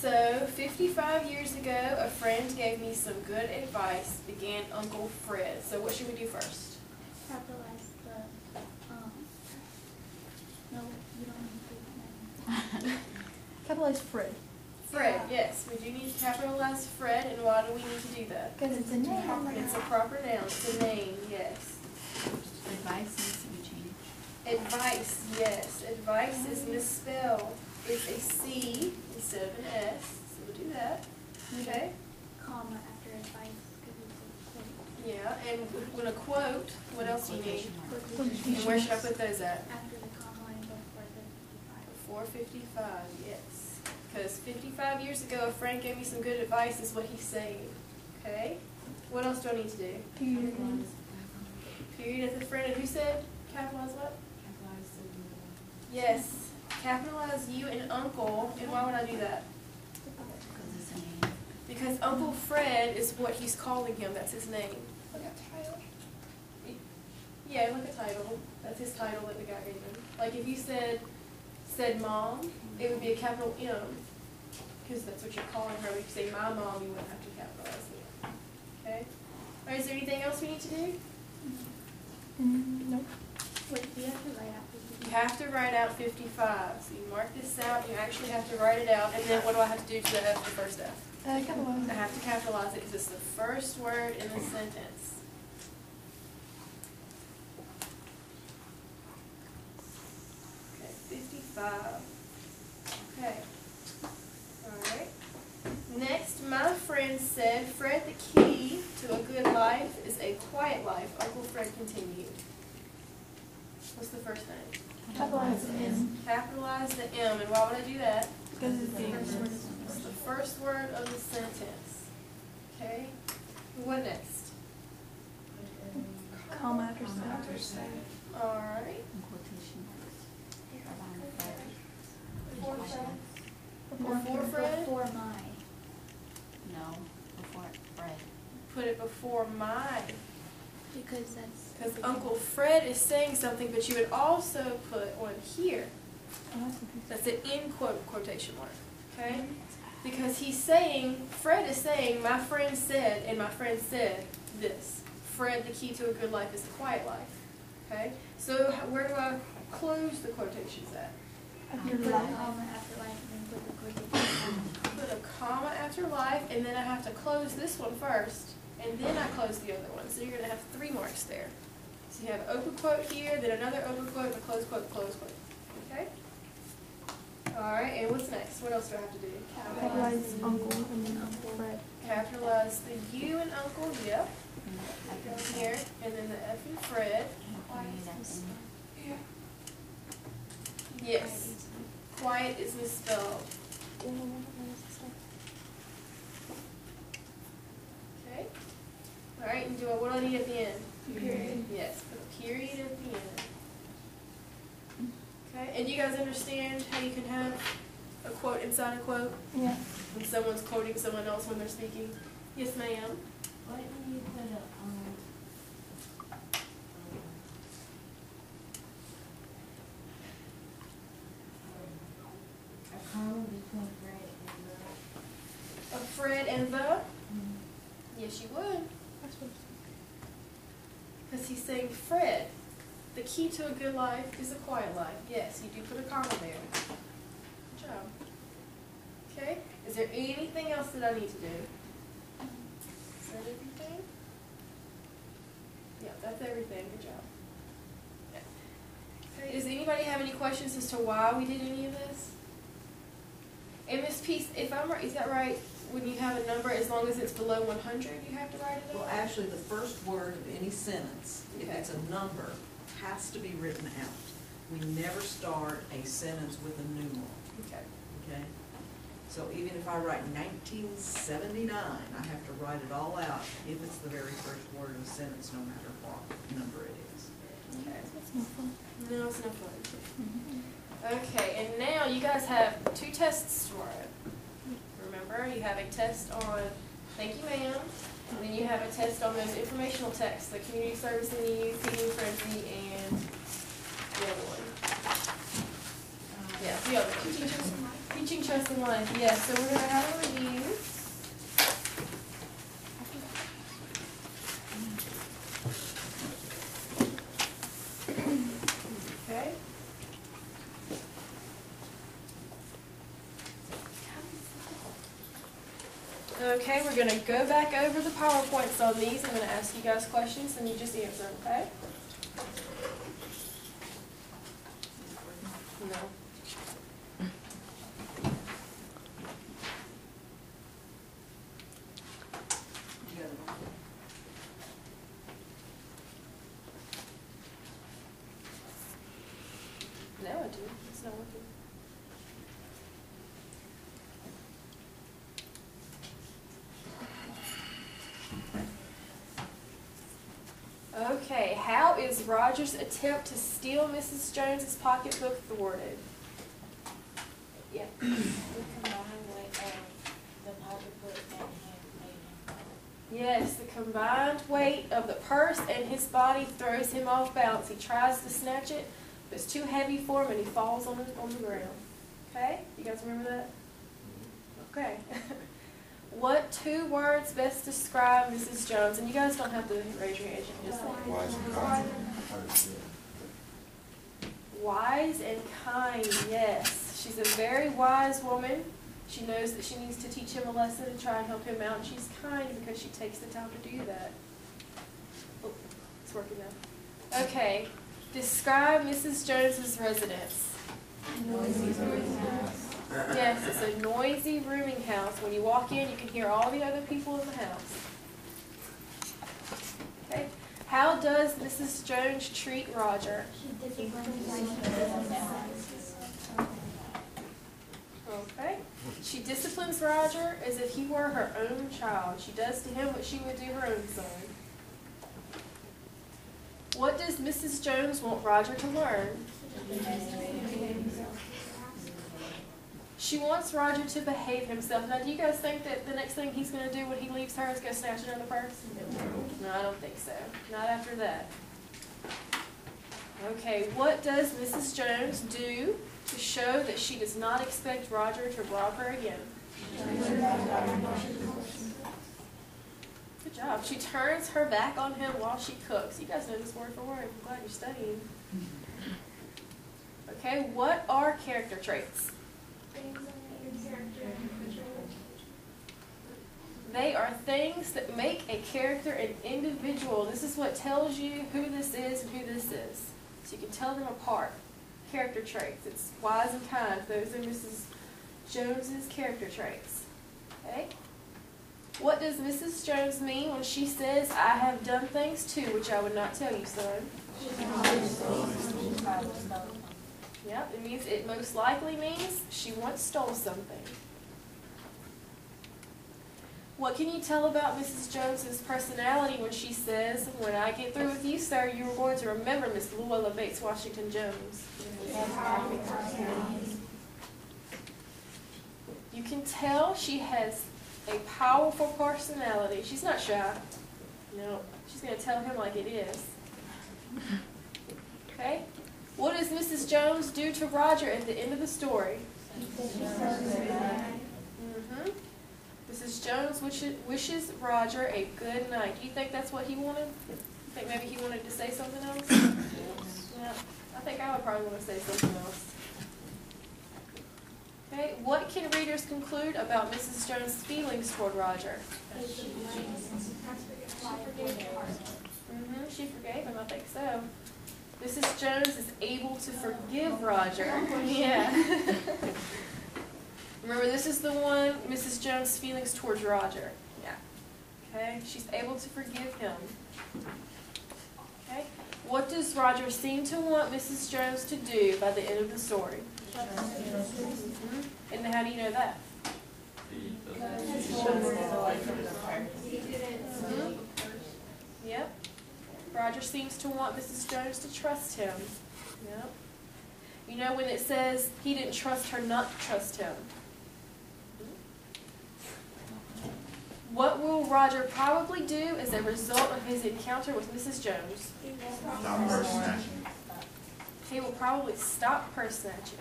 So, 55 years ago, a friend gave me some good advice, began Uncle Fred. So what should we do first? Capitalize the, no, you don't need to. Capitalize Fred. Fred, yes. We do need to capitalize Fred, and why do we need to do that? Because it's a name. It's a proper noun. It's a name, yes. Advice needs to be changed. Advice, yes. Advice is misspelled. It's a C instead of an S, so we'll do that. Okay? Comma after advice, because it's a quote. Yeah, and when a quote, what else do you need? Quotation. And where should I put those at? After the comma and before the 55. Before 55, yes. Because 55 years ago, a friend gave me some good advice, is what he's saying. Okay? What else do I need to do? Period. Period at the front. And who said capitalize what? Capitalize the Yes. Capitalize you and Uncle. And why would I do that? because it's a name. Because Uncle Fred is what he's calling him. That's his name. Yeah, like a title. That's his title that the guy gave him. Like if you said mom, it would be a capital M. Because that's what you're calling her. If you say my mom, you wouldn't have to capitalize it. Okay? All right, is there anything else we need to do? No. Wait, do you have to write out 55? You have to write out 55. So you mark this out. You actually have to write it out. And then what do I have to do to the F, the first F? Capitalize. I have to capitalize it because it's the first word in the sentence. Okay, 55. Okay. Alright. Next, my friend said, Fred, the key to a good life is a quiet life. Uncle Fred continued. What's the first thing? Capitalize M. Capitalize the M. And why would I do that? Because it's the first word. It's the first word of the sentence. Okay? What next? Comma after stuff. Alright. In quotation marks. Around Fred. Before Fred? Before Fred? Before my. No, before Fred. Put it before my. Because that's. Because Uncle Fred is saying something, but you would also put one here. That's an in quotation mark. Okay? Because he's saying, Fred is saying, my friend said, and my friend said this. Fred, the key to a good life is a quiet life. Okay? So where do I close the quotations at? You put a comma after life and then put the quotation. Put a comma after life, and then I have to close this one first, and then I close the other one. So you're going to have 3 marks there. So you have an open quote here, then another open quote, a close quote, close quote. Okay? Alright, and what's next? What else do I have to do? Capitalize Uncle and then Uncle Fred. Capitalize the U and Uncle, yep. Here, and then the F and Fred. Yes. Quiet is misspelled. Okay? Alright, and what do I need at the end? Period. Yes, put a period at the end. Okay, and you guys understand how you can have a quote inside a quote? Yeah. When someone's quoting someone else when they're speaking? Yes, ma'am. Why didn't you put a comma between Fred and A Fred and the? Yes, you would. Because he's saying, Fred, the key to a good life is a quiet life. Yes, you do put a comma there. Good job. Okay, is there anything else that I need to do? Is that everything? Yeah, that's everything. Good job. Okay, does anybody have any questions as to why we did any of this? And Miss Peace, if I'm right, is that right? When you have a number, as long as it's below 100, you have to write it Well, out? actually, the first word of any sentence, if Okay. it's a number, has to be written out. We never start a sentence with a numeral, Okay. okay? So even if I write 1979, I have to write it all out if it's the very first word of the sentence, no matter what number it is. Okay. That's no fun. No, it's no fun. Okay, and now you guys have 2 tests tomorrow. Remember, you have a test on thank you, ma'am, and then you have a test on those informational texts, the community service in the youth, feeding frenzy, and the other one. Yeah, the other one. Teaching, trusting life. Yes, so we're going to have a review. Okay. Okay, we're going to go back over the PowerPoints on these. I'm going to ask you guys questions and you just answer them, okay? No. You got it all. No, I do. It's not working. Okay, how is Roger's attempt to steal Mrs. Jones's pocketbook thwarted? Yeah. The combined weight of the pocketbook and him made him. Yes, the combined weight of the purse and his body throws him off balance. He tries to snatch it, but it's too heavy for him and he falls on the ground. Okay? You guys remember that? Okay. What 2 words best describe Mrs. Jones? And you guys don't have to raise your hand. You can just say it. Wise and kind. Wise and kind, yes. She's a very wise woman. She knows that she needs to teach him a lesson and try and help him out. And she's kind because she takes the time to do that. Oh, it's working now. Okay. Describe Mrs. Jones's residence. Yes, it's a noisy rooming house. When you walk in, you can hear all the other people in the house. Okay. How does Mrs. Jones treat Roger? Okay. She disciplines Roger as if he were her own child. She does to him what she would do her own son. What does Mrs. Jones want Roger to learn? She wants Roger to behave himself. Now, do you guys think that the next thing he's going to do when he leaves her is go snatch another purse? No, I don't think so. Not after that. Okay, what does Mrs. Jones do to show that she does not expect Roger to rob her again? Good job. She turns her back on him while she cooks. You guys know this word for word. I'm glad you're studying. Okay, what are character traits? They are things that make a character an individual. This is what tells you who this is and who this is. So you can tell them apart. Character traits. It's wise and kind. Those are Mrs. Jones's character traits. Okay? What does Mrs. Jones mean when she says, I have done things too, which I would not tell you, son? Yep, it most likely means she once stole something. What can you tell about Mrs. Jones's personality when she says, when I get through with you, sir, you are going to remember Miss Luella Bates Washington Jones? You can tell she has a powerful personality. She's not shy. No, she's going to tell him like it is. Okay? What does Mrs. Jones do to Roger at the end of the story? Mrs. Jones wishes Roger a good night. Do you think that's what he wanted? You think maybe he wanted to say something else? Yeah, I think I would probably want to say something else. Okay, what can readers conclude about Mrs. Jones' feelings toward Roger? She forgave him, I think so. Mrs. Jones is able to forgive Roger. Yeah. Remember, this is the one, Mrs. Jones' feelings towards Roger. Yeah. Okay, she's able to forgive him. Okay, what does Roger seem to want Mrs. Jones to do by the end of the story? And how do you know that? Yep. Roger seems to want Mrs. Jones to trust him. Yep. You know when it says he didn't trust her not to trust him? What will Roger probably do as a result of his encounter with Mrs. Jones? Stop purse snatching. He will probably stop purse snatching.